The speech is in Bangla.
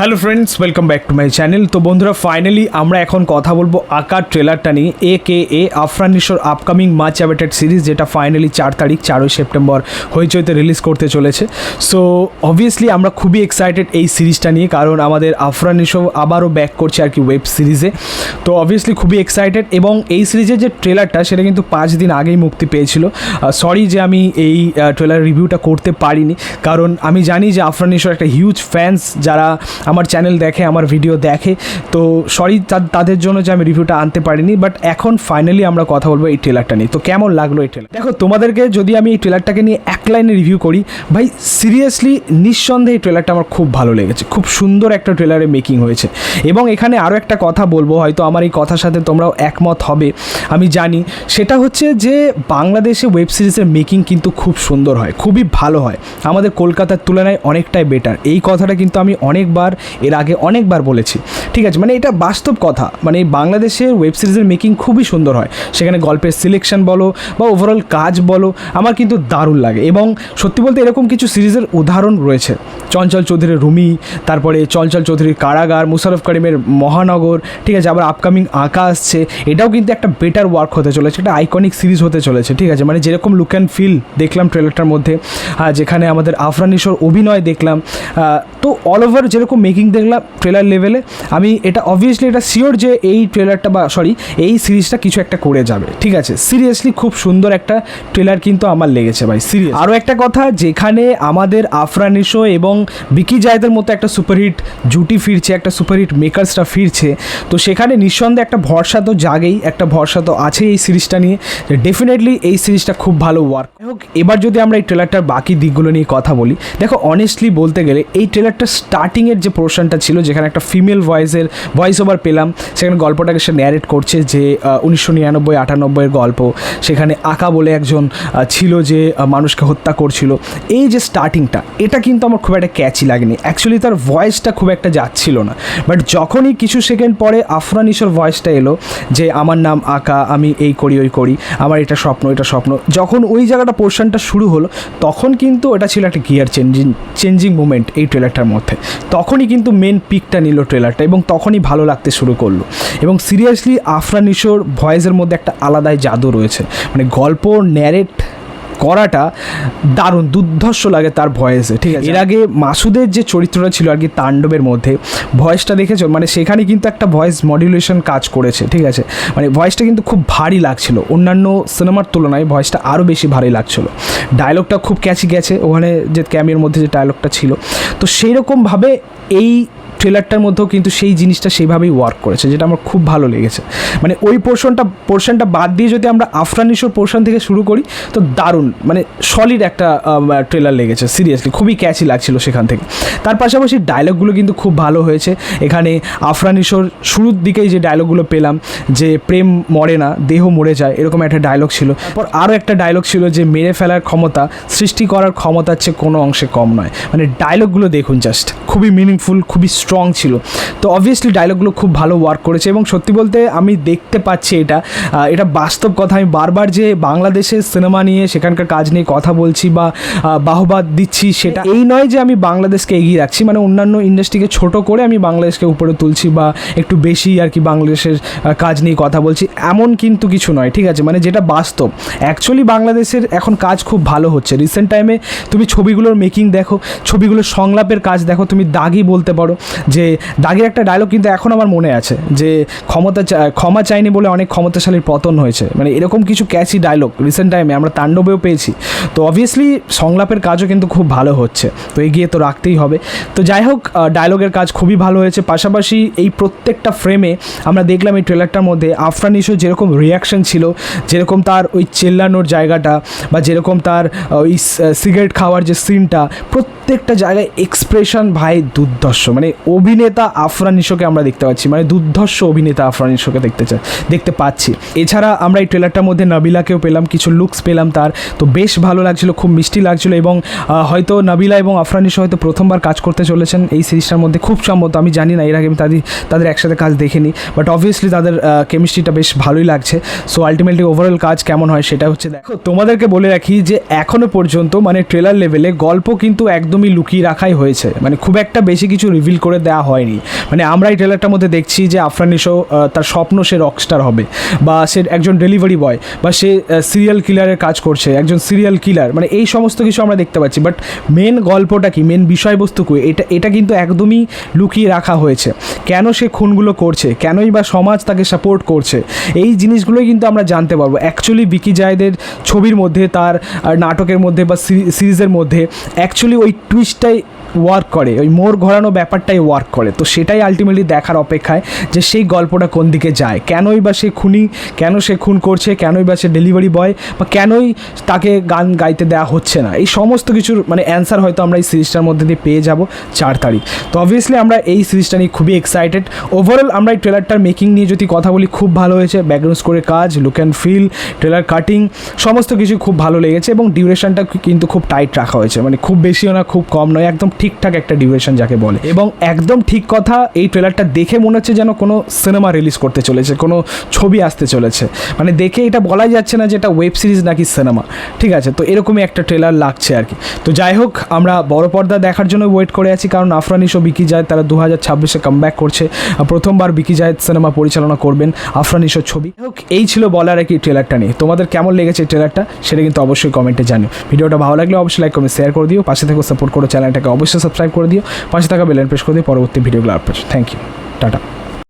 Hello friends, welcome back to my channel. তো বন্ধুরা, ফাইনালি আমরা এখন কথা বলবো আকার ট্রেলারটা নিয়ে, AKA আফরান নিশোর আপকামিং মাচ অ্যাওয়েটেড সিরিজ, যেটা ফাইনালি 4 সেপ্টেম্বর হইচইতে রিলিজ করতে চলেছে। সো অবভিয়াসলি আমরা খুবই এক্সাইটেড এই সিরিজটা নিয়ে, কারণ আমাদের আফরান নিশো আবারও ব্যাক করছে আর কি ওয়েব সিরিজে। তো অবভিয়াসলি খুবই এক্সাইটেড, এবং এই সিরিজের যে ট্রেলারটা সেটা কিন্তু 5 দিন আগেই মুক্তি পেয়েছিল। সরি যে আমি এই ট্রেলার রিভিউটা করতে পারিনি, কারণ আমি জানি যে আফরান নিশোর একটা হিউজ ফ্যান্স যারা আমার চ্যানেল দেখে, আমার ভিডিও দেখে। তো সরি তাদের জন্য যে আমি রিভিউটা আনতে পারিনি, বাট এখন ফাইনালি আমরা কথা বলবো এই ট্রেলারটা নিয়ে। তো কেমন লাগলো এই ট্রেলার? দেখো, তোমাদেরকে যদি আমি এই ট্রেলারটাকে নিয়ে এক লাইনে রিভিউ করি, ভাই সিরিয়াসলি নিঃসন্দেহে এই ট্রেলারটা আমার খুব ভালো লেগেছে। খুব সুন্দর একটা ট্রেলারে মেকিং হয়েছে। এবং এখানে আরও একটা কথা বলবো, হয়তো আমার এই কথার সাথে তোমরাও একমত হবে আমি জানি, সেটা হচ্ছে যে বাংলাদেশে ওয়েব সিরিজের মেকিং কিন্তু খুব সুন্দর হয়, খুবই ভালো হয়, আমাদের কলকাতার তুলনায় অনেকটাই বেটার। এই কথাটা কিন্তু আমি এর আগে অনেকবার বলেছি, ঠিক আছে? মানে এটা বাস্তব কথা। মানে বাংলাদেশের ওয়েব সিরিজের মেকিং খুবই সুন্দর হয়, সেখানে গল্পের সিলেকশন বলো বা ওভারঅল কাজ বলো, আমার কিন্তু দারুণ লাগে। এবং সত্যি বলতে এরকম কিছু সিরিজের উদাহরণ রয়েছে, চঞ্চল চৌধুরীর রুমি, তারপরে চঞ্চল চৌধুরীর কারাগার, মুশারফ করিমের মহানগর, ঠিক আছে? আবার আপকামিং আঁকা আসছে, এটাও কিন্তু একটা বেটার ওয়ার্ক হতে চলেছে, একটা আইকনিক সিরিজ হতে চলেছে, ঠিক আছে? মানে যেরকম লুক অ্যান্ড ফিল দেখলাম ট্রেলারটার মধ্যে, যেখানে আমাদের আফরান নিশোর অভিনয় দেখলাম, তো অল ওভার যেরকম মেকিং দেখলাম ট্রেলার লেভেলে, আমি এটা অবভিয়াসলি এটা শিওর যে এই ট্রেলারটা এই সিরিজটা কিছু একটা করে যাবে, ঠিক আছে? সিরিয়াসলি খুব সুন্দর একটা ট্রেলার কিন্তু আমার লেগেছে ভাই, সিরিয়াস। আরও একটা কথা, যেখানে আমাদের আফরান নিশো এবং বিকি জায়েদের মতো একটা সুপারহিট জুটি ফিরছে, একটা সুপারহিট মেকার্সটা ফিরছে, তো সেখানে নিঃসন্দেহে একটা ভরসা তো জাগেই, একটা ভরসা তো আছে এই সিরিজটা নিয়ে, ডেফিনেটলি এই সিরিজটা খুব ভালো ওয়ার্ক হোক। এবার যদি আমরা এই ট্রেলারটার বাকি দিকগুলো নিয়ে কথা বলি, দেখো অনেস্টলি বলতে গেলে এই ট্রেলারটা স্টার্টিংয়ের যে পোর্শনটা ছিল, যেখানে একটা ফিমেল ভয়েস ওভার পেলাম, সেখানে গল্পটাকে সে ন্যারেট করছে যে 1999-98 গল্প, সেখানে আঁকা বলে একজন ছিল যে মানুষকে হত্যা করছিল। এই যে স্টার্টিংটা, এটা কিন্তু আমার খুব একটা ক্যাচি লাগেনি, অ্যাকচুয়ালি তার ভয়েসটা খুব একটা যাচ্ছিল না। বাট যখনই কিছু সেকেন্ড পরে আফরান নিশোর ভয়েসটা এলো যে আমার নাম আঁকা, আমি এই করি ওই করি, আমার এটা স্বপ্ন, যখন ওই জায়গাটা পোর্শনটা শুরু হলো, তখন কিন্তু এটা ছিল একটা গিয়ার চেঞ্জিং মুমেন্ট এই ট্রেলারটার মধ্যে। তখনই কিন্তু মেন পিকটা নিল ট্রেলারটা, এবং তখনই ভালো লাগতে শুরু করলো। এবং সিরিয়াসলি আফরান নিশোর ভয়েসের মধ্যে একটা আলাদাই জাদু রয়েছে, মানে গল্প ন্যারেট করাটা দারুণ দুর্ধর্ষ লাগে তার ভয়েসে, ঠিক আছে? এর আগে মাসুদের যে চরিত্রটা ছিল আর কি তাণ্ডবের মধ্যে, ভয়েসটা দেখেছো, মানে সেখানে কিন্তু একটা ভয়েস মডুলেশন কাজ করেছে, ঠিক আছে? মানে ভয়েসটা কিন্তু খুব ভারী লাগছিল, অন্যান্য সিনেমার তুলনায় ভয়েসটা আরও বেশি ভারী লাগছিল। ডায়লগটা খুব ক্যাচি গেছে, ওখানে যে ক্যামিওর মধ্যে যে ডায়লগটা ছিল, তো সেই রকমভাবে এই ট্রেলারটার মধ্যেও কিন্তু সেই জিনিসটা সেইভাবেই ওয়ার্ক করেছে, যেটা আমার খুব ভালো লেগেছে। মানে ওই পোর্শনটা বাদ দিয়ে যদি আমরা আফরান নিশোর পোর্শন থেকে শুরু করি, তো দারুণ, মানে সলিড একটা ট্রেলার লেগেছে, সিরিয়াসলি খুবই ক্যাচি লাগছিল সেখান থেকে। তার পাশাপাশি ডায়লগগুলো কিন্তু খুব ভালো হয়েছে। এখানে আফরান নিশোর শুরুর দিকেই যে ডায়লগগুলো পেলাম, যে প্রেম মরে না, দেহ মরে যায়, এরকম একটা ডায়লগ ছিল। তারপর আরও একটা ডায়লগ ছিল যে মেরে ফেলার ক্ষমতা সৃষ্টি করার ক্ষমতার চেয়ে কোনো অংশে কম নয়। মানে ডায়লগগুলো দেখুন, জাস্ট খুবই মিনিংফুল, খুবই স্ট্রং ছিল। তো অবভিয়াসলি ডায়লগগুলো খুব ভালো ওয়ার্ক করেছে, এবং সত্যি বলতে আমি দেখতে পাচ্ছি এটা বাস্তব কথা। আমি বারবার যে বাংলাদেশের সিনেমা নিয়ে, সেখানকার কাজ নিয়ে কথা বলছি বা বাহবা দিচ্ছি, সেটা এই নয় যে আমি বাংলাদেশকে এগিয়ে রাখছি, মানে অন্যান্য ইন্ডাস্ট্রিকে ছোট করে আমি বাংলাদেশকে উপরে তুলছি বা একটু বেশি আর কি বাংলাদেশের কাজ নিয়ে কথা বলছি, এমন কিন্তু কিছু নয়, ঠিক আছে? মানে যেটা বাস্তব, অ্যাকচুয়ালি বাংলাদেশের এখন কাজ খুব ভালো হচ্ছে। রিসেন্ট টাইমে তুমি ছবিগুলোর মেকিং দেখো, ছবিগুলোর সংলাপের কাজ দেখো, তুমি দাগি বলতে পারো যে দাগের একটা ডায়লগ কিন্তু এখন আমার মনে আছে, যে ক্ষমা চাইনি বলে অনেক ক্ষমতাশালীর পতন হয়েছে। মানে এরকম কিছু ক্যাচি ডায়লগ রিসেন্ট টাইমে আমরা তাণ্ডবেও পেয়েছি। তো অবভিয়াসলি সংলাপের কাজও কিন্তু খুব ভালো হচ্ছে, তো এগিয়ে তো রাখতেই হবে। তো যাই হোক, ডায়লগের কাজ খুবই ভালো হয়েছে। পাশাপাশি এই প্রত্যেকটা ফ্রেমে আমরা দেখলাম এই ট্রেলারটার মধ্যে আফরান নিশোর যেরকম রিয়াকশন ছিল, যেরকম তার ওই চেল্লানোর জায়গাটা, বা যেরকম তার ওই সিগারেট খাওয়ার যে সিনটা, প্রত্যেকটা জায়গায় এক্সপ্রেশন ভাই দুর্ধর্ষ। মানে অভিনেতা আফরান নিশোকে আমরা দেখতে পাচ্ছি, মানে দুর্ধর্ষ অভিনেতা আফরান নিশোকে দেখতে পাচ্ছি। এছাড়া আমরা এই ট্রেলারটার মধ্যে নাবিলাকেও পেলাম, কিছু লুকস পেলাম তার, তো বেশ ভালো লাগছিল, খুব মিষ্টি লাগছিল। এবং হয়তো নাবিলা এবং আফরান নিশো হয়তো প্রথমবার কাজ করতে চলেছেন এই সিরিজটার মধ্যে, খুব সম্ভবত, আমি জানি না, এর আগে আমি তাদের একসাথে কাজ দেখিনি, বাট অবভিয়াসলি তাদের কেমিস্ট্রিটা বেশ ভালোই লাগছে। সো আলটিমেটলি ওভারঅল কাজ কেমন হয় সেটা হচ্ছে। দেখো, তোমাদেরকে বলে রাখি যে এখনও পর্যন্ত মানে ট্রেলার লেভেলে গল্প কিন্তু একদমই লুকিয়ে রাখাই হয়েছে, মানে খুব একটা বেশি কিছু রিভিল করে করে দেওয়া হয়নি। মানে আমরা এই ট্রেলারটার মধ্যে দেখছি যে আফরান নিশো তার স্বপ্ন সে রকস্টার হবে, বা সে একজন ডেলিভারি বয়, বা সে সিরিয়াল কিলারের কাজ করছে, একজন সিরিয়াল কিলার, মানে এই সমস্ত কিছু আমরা দেখতে পাচ্ছি। বাট মেন গল্পটা কি, মেন বিষয়বস্তু কি, এটা কিন্তু একদমই লুকিয়ে রাখা হয়েছে। কেন সে খুনগুলো করছে, কেনই বা সমাজ তাকে সাপোর্ট করছে, এই জিনিসগুলোই কিন্তু আমরা জানতে পারবো। অ্যাকচুয়ালি বিকি জায়েদের ছবির মধ্যে, তার নাটকের মধ্যে বা সিরিজের মধ্যে অ্যাকচুয়ালি ওই টুইস্টটাই ওয়ার্ক করে, ওই মোড় ঘোরানো ব্যাপারটাই ওয়ার্ক করে। তো সেটাই আলটিমেটলি দেখার অপেক্ষায় যে সেই গল্পটা কোন দিকে যায়, কেনই বা সে খুনি, কেন সে খুন করছে, কেনই বা সে ডেলিভারি বয়, বা কেনই তাকে গান গাইতে দেওয়া হচ্ছে না, এই সমস্ত কিছুর মানে অ্যান্সার হয়তো আমরা এই সিরিজটার মধ্যে দিয়ে পেয়ে যাব 4 তারিখ। তো অবভিয়াসলি আমরা এই সিরিজটা নিয়ে খুবই এক্সাইটেড। ওভারঅল আমরা এই ট্রেলারটার মেকিং নিয়ে যদি কথা বলি, খুব ভালো হয়েছে। ব্যাকগ্রাউন্ড স্কোরের কাজ, look and feel, trailer cutting, সমস্ত কিছু খুব ভালো লেগেছে। এবং ডিউরেশনটা কিন্তু খুব টাইট রাখা হয়েছে, মানে খুব বেশিও না খুব কম নয়, একদম ঠিকঠাক একটা ডিউরেশন যাকে বলে। এবং একদম ঠিক কথা, এই ট্রেলারটা দেখে মনে হচ্ছে যেন কোনো সিনেমা রিলিজ করতে চলেছে, কোনো ছবি আসতে চলেছে। মানে দেখে এটা বলাই যাচ্ছে না যে এটা ওয়েব সিরিজ নাকি সিনেমা, ঠিক আছে? তো এরকমই একটা ট্রেলার লাগছে আর কি। তো যাই হোক, আমরা বড় পর্দা দেখার জন্য ওয়েট করে আছি, কারণ আফরান নিশো, বিকি জায়েদ তারা 2026-এ কামব্যাক করছে। প্রথমবার বিকি জায়েদ সিনেমা পরিচালনা করবেন আফরান নিশোর ছবি। হোক, এই ছিল বলার আর কি ট্রেলারটা নিয়ে। তোমাদের কেমন লেগেছে এই ট্রেলারটা সেটা কিন্তু অবশ্যই কমেন্টে জানিও। ভিডিওটা ভালো লাগলে অবশ্যই লাইক কমেন্ট শেয়ার করে দিও, পাশে থেকে সাপোর্ট করো, চ্যানেলটাকে অবশ্যই সাবস্ক্রাইব করে দিও, পাশে থাকা বেল আইকন প্রেস করে দিও পরবর্তী ভিডিওগুলো আপলোড। Thank you, tata.